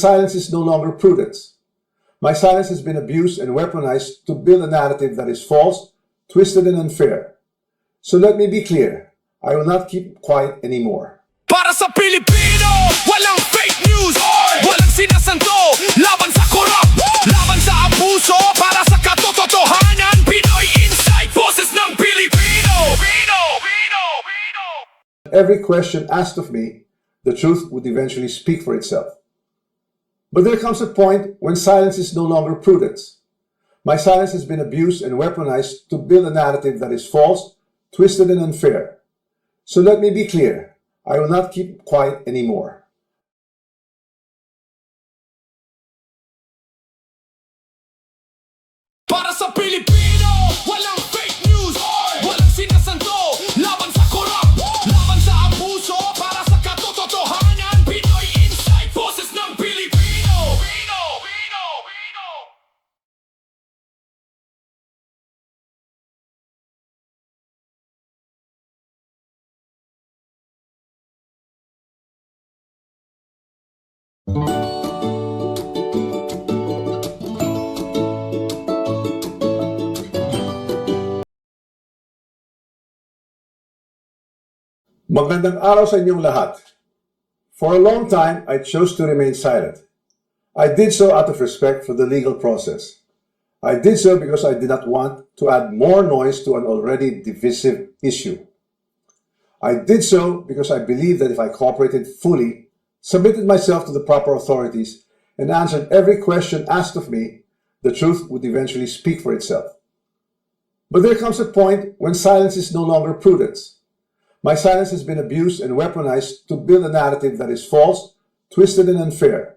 Silence is no longer prudence. My silence has been abused and weaponized to build a narrative that is false, twisted, and unfair. So let me be clear, I will not keep quiet anymore. Para sa Pilipino, walang fake news, walang sinasanto, laban sa korap, laban sa abuso, para sa katotohanan, Pinoy Insight, boses ng Pilipino. Every question asked of me, the truth would eventually speak for itself. But there comes a point when silence is no longer prudence. My silence has been abused and weaponized to build a narrative that is false, twisted, and unfair. So let me be clear, I will not keep quiet anymore. Para sa Pilipino, walang fake news, walang sinasanto, laban sa korap, laban sa abuso, para sa katotohanan, Pinoy Insight, boses ng Pilipino. Magandang araw sa inyong lahat. For a long time, I chose to remain silent. I did so out of respect for the legal process. I did so because I did not want to add more noise to an already divisive issue. I did so because I believed that if I cooperated fully, submitted myself to the proper authorities, and answered every question asked of me, the truth would eventually speak for itself. But there comes a point when silence is no longer prudence. My silence has been abused and weaponized to build a narrative that is false, twisted, and unfair.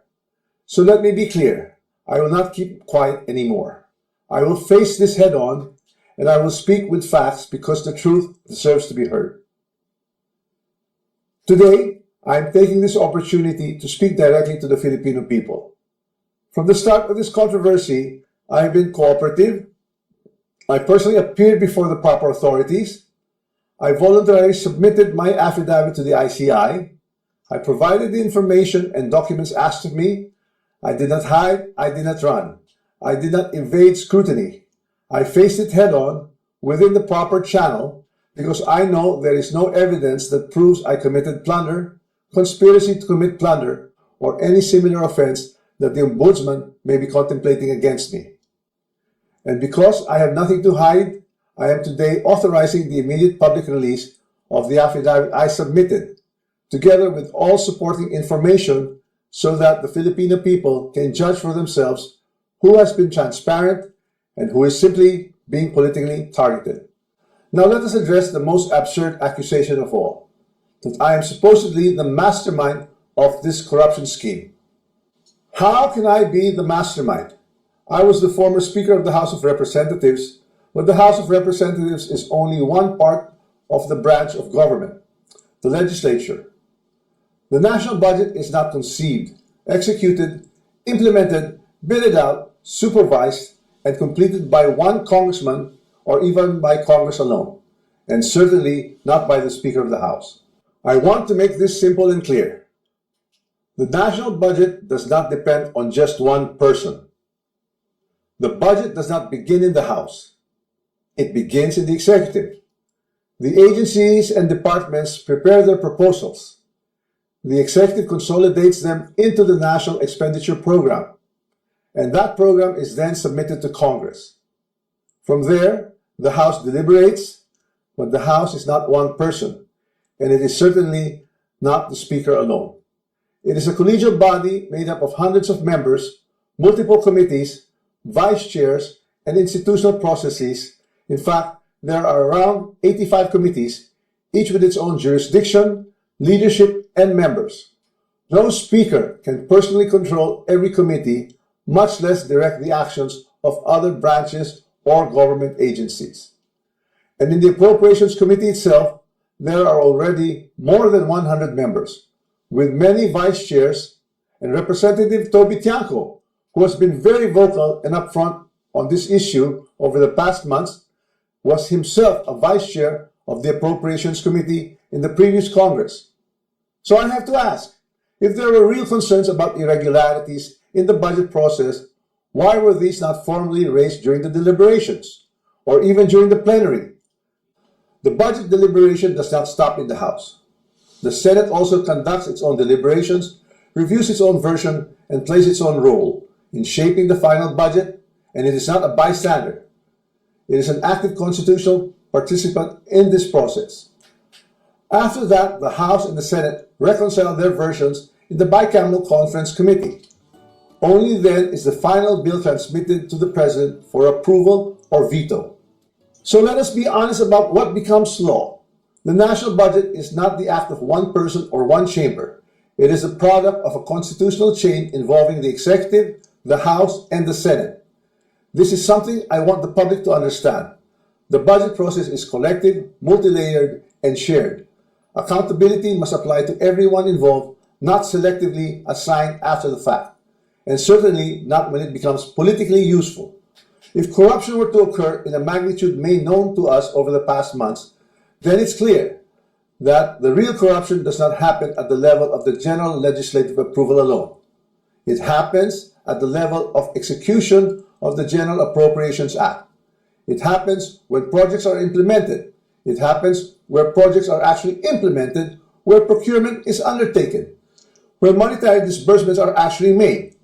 So let me be clear, I will not keep quiet anymore. I will face this head on, and I will speak with facts because the truth deserves to be heard. Today, I am taking this opportunity to speak directly to the Filipino people. From the start of this controversy, I have been cooperative. I personally appeared before the proper authorities. I voluntarily submitted my affidavit to the ICI. I provided the information and documents asked of me. I did not hide. I did not run. I did not evade scrutiny. I faced it head on within the proper channel because I know there is no evidence that proves I committed plunder, conspiracy to commit plunder, or any similar offense that the Ombudsman may be contemplating against me. And because I have nothing to hide, I am today authorizing the immediate public release of the affidavit I submitted, together with all supporting information so that the Filipino people can judge for themselves who has been transparent and who is simply being politically targeted. Now let us address the most absurd accusation of all, that I am supposedly the mastermind of this corruption scheme. How can I be the mastermind? I was the former Speaker of the House of Representatives, but the House of Representatives is only one part of the branch of government, the legislature. The national budget is not conceived, executed, implemented, bidded out, supervised, and completed by one congressman or even by Congress alone, and certainly not by the Speaker of the House. I want to make this simple and clear. The national budget does not depend on just one person. The budget does not begin in the House. It begins in the executive. The agencies and departments prepare their proposals. The executive consolidates them into the National Expenditure Program, and that program is then submitted to Congress. From there, the House deliberates, but the House is not one person, and it is certainly not the Speaker alone. It is a collegial body made up of hundreds of members, multiple committees, vice chairs, and institutional processes. In fact, there are around 85 committees, each with its own jurisdiction, leadership, and members. No speaker can personally control every committee, much less direct the actions of other branches or government agencies. And in the Appropriations Committee itself, there are already more than 100 members, with many vice chairs, and Representative Toby Tiangco, who has been very vocal and upfront on this issue over the past months, was himself a vice chair of the Appropriations Committee in the previous Congress. So I have to ask, If there were real concerns about irregularities in the budget process, why were these not formally raised during the deliberations or even during the plenary? The budget deliberation does not stop in the House. The Senate also conducts its own deliberations, reviews its own version, and plays its own role in shaping the final budget, and it is not a bystander. It is an active constitutional participant in this process. After that, the House and the Senate reconcile their versions in the bicameral conference committee. Only then is the final bill transmitted to the President for approval or veto. So let us be honest about what becomes law. The national budget is not the act of one person or one chamber. It is a product of a constitutional chain involving the executive, the House, and the Senate. This is something I want the public to understand. The budget process is collective, multi-layered, and shared. Accountability must apply to everyone involved, not selectively assigned after the fact, and certainly not when it becomes politically useful. If corruption were to occur in a magnitude made known to us over the past months, then it's clear that the real corruption does not happen at the level of the general legislative approval alone. It happens at the level of execution of the General Appropriations Act. It happens when projects are implemented. It happens where projects are actually implemented, where procurement is undertaken, where monetary disbursements are actually made.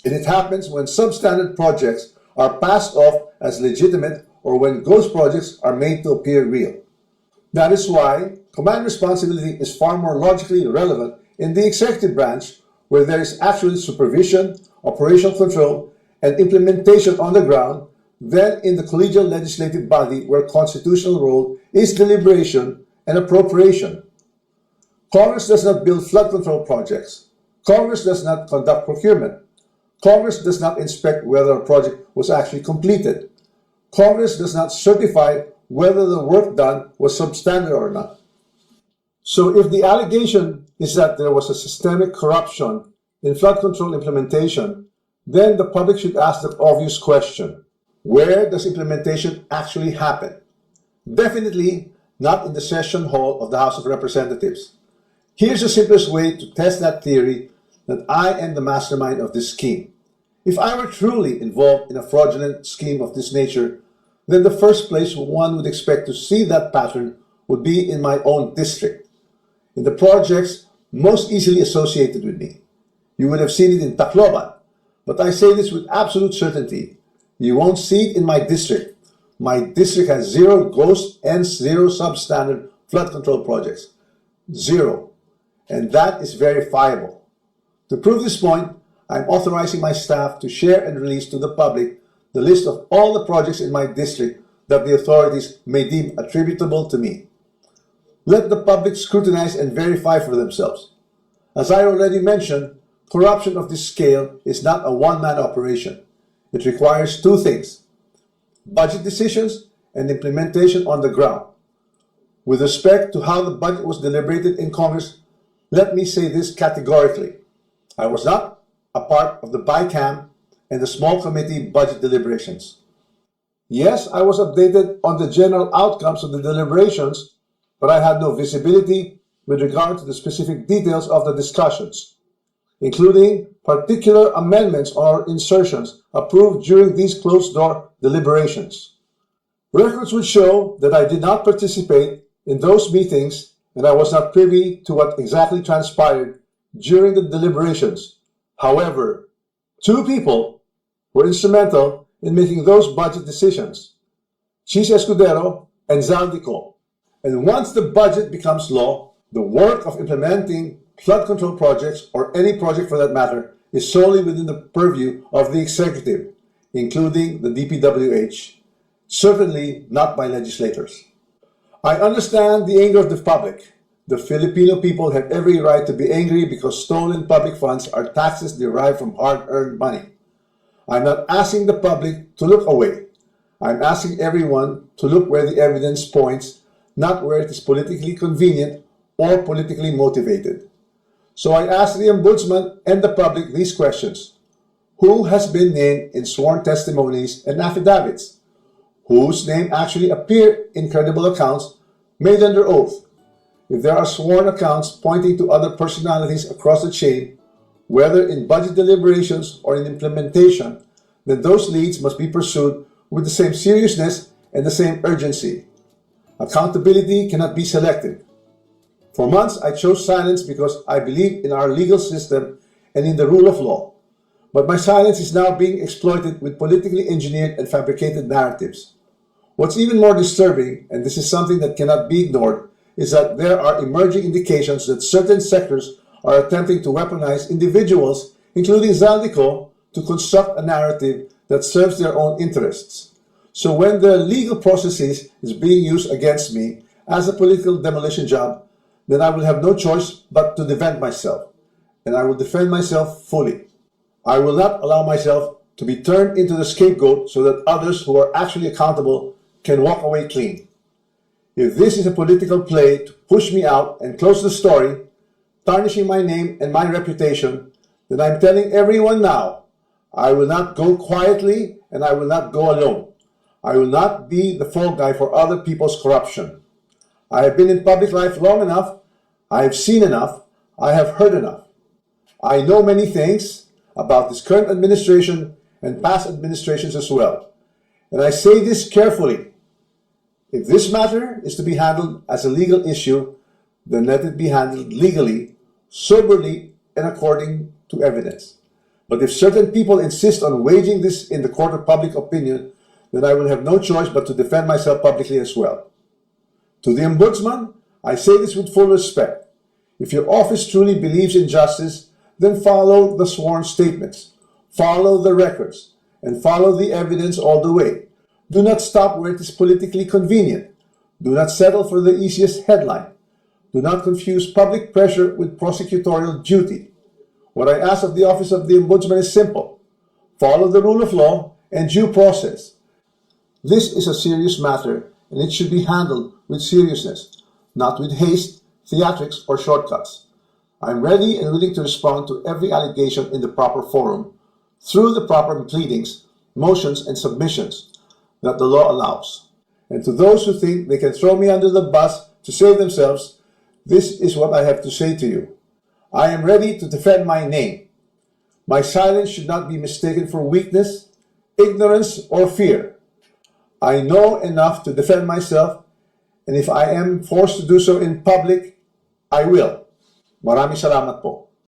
And it happens when substandard projects are passed off as legitimate or when ghost projects are made to appear real. That is why command responsibility is far more logically relevant in the executive branch, where there is actually supervision, operational control, and implementation on the ground, than in the collegial legislative body, where constitutional role is deliberation and appropriation. Congress does not build flood control projects. Congress does not conduct procurement. Congress does not inspect whether a project was actually completed. Congress does not certify whether the work done was substandard or not. So if the allegation is that there was a systemic corruption in flood control implementation, then the public should ask the obvious question: where does implementation actually happen? Definitely not in the session hall of the House of Representatives. Here's the simplest way to test that theory that I am the mastermind of this scheme. If I were truly involved in a fraudulent scheme of this nature, then the first place one would expect to see that pattern would be in my own district, in the projects most easily associated with me. You would have seen it in Tacloban, but I say this with absolute certainty. You won't see it in my district. My district has 0 ghost and 0 substandard flood control projects. 0. And that is verifiable. To prove this point, I'm authorizing my staff to share and release to the public the list of all the projects in my district that the authorities may deem attributable to me. Let the public scrutinize and verify for themselves. As I already mentioned, corruption of this scale is not a one-man operation. It requires 2 things: budget decisions and implementation on the ground. With respect to how the budget was deliberated in Congress, let me say this categorically. I was not a part of the BICAM and the small committee budget deliberations. Yes, I was updated on the general outcomes of the deliberations, but I had no visibility with regard to the specific details of the discussions, including particular amendments or insertions approved during these closed-door deliberations. Records would show that I did not participate in those meetings and I was not privy to what exactly transpired during the deliberations. However, 2 people were instrumental in making those budget decisions: Chis Escudero and Zaldico. And once the budget becomes law, the work of implementing flood control projects, or any project for that matter, is solely within the purview of the executive, including the DPWH, certainly not by legislators. I understand the anger of the public. The Filipino people have every right to be angry because stolen public funds are taxes derived from hard-earned money. I'm not asking the public to look away. I'm asking everyone to look where the evidence points, not where it is politically convenient or politically motivated. So I ask the Ombudsman and the public these questions: who has been named in sworn testimonies and affidavits? Whose name actually appeared in credible accounts made under oath? If there are sworn accounts pointing to other personalities across the chain, whether in budget deliberations or in implementation, then those leads must be pursued with the same seriousness and the same urgency. Accountability cannot be selective. For months, I chose silence because I believe in our legal system and in the rule of law. But my silence is now being exploited with politically engineered and fabricated narratives. What's even more disturbing, and this is something that cannot be ignored, is that there are emerging indications that certain sectors are attempting to weaponize individuals, including Zaldico, to construct a narrative that serves their own interests. So when the legal processes is being used against me as a political demolition job, then I will have no choice but to defend myself. And I will defend myself fully. I will not allow myself to be turned into the scapegoat so that others who are actually accountable can walk away clean. If this is a political play to push me out and close the story, tarnishing my name and my reputation, then I'm telling everyone now, I will not go quietly and I will not go alone. I will not be the fall guy for other people's corruption. I have been in public life long enough, I have seen enough, I have heard enough. I know many things about this current administration and past administrations as well. And I say this carefully. If this matter is to be handled as a legal issue, then let it be handled legally, soberly, and according to evidence. But if certain people insist on waging this in the court of public opinion, then I will have no choice but to defend myself publicly as well. To the Ombudsman, I say this with full respect. If your office truly believes in justice, then follow the sworn statements, follow the records, and follow the evidence all the way. Do not stop where it is politically convenient. Do not settle for the easiest headline. Do not confuse public pressure with prosecutorial duty. What I ask of the Office of the Ombudsman is simple. Follow the rule of law and due process. This is a serious matter and it should be handled with seriousness, not with haste, theatrics, or shortcuts. I am ready and willing to respond to every allegation in the proper forum, through the proper pleadings, motions, and submissions that the law allows. And to those who think they can throw me under the bus to save themselves, this is what I have to say to you. I am ready to defend my name. My silence should not be mistaken for weakness, ignorance, or fear. I know enough to defend myself, and if I am forced to do so in public, I will. Maraming salamat po.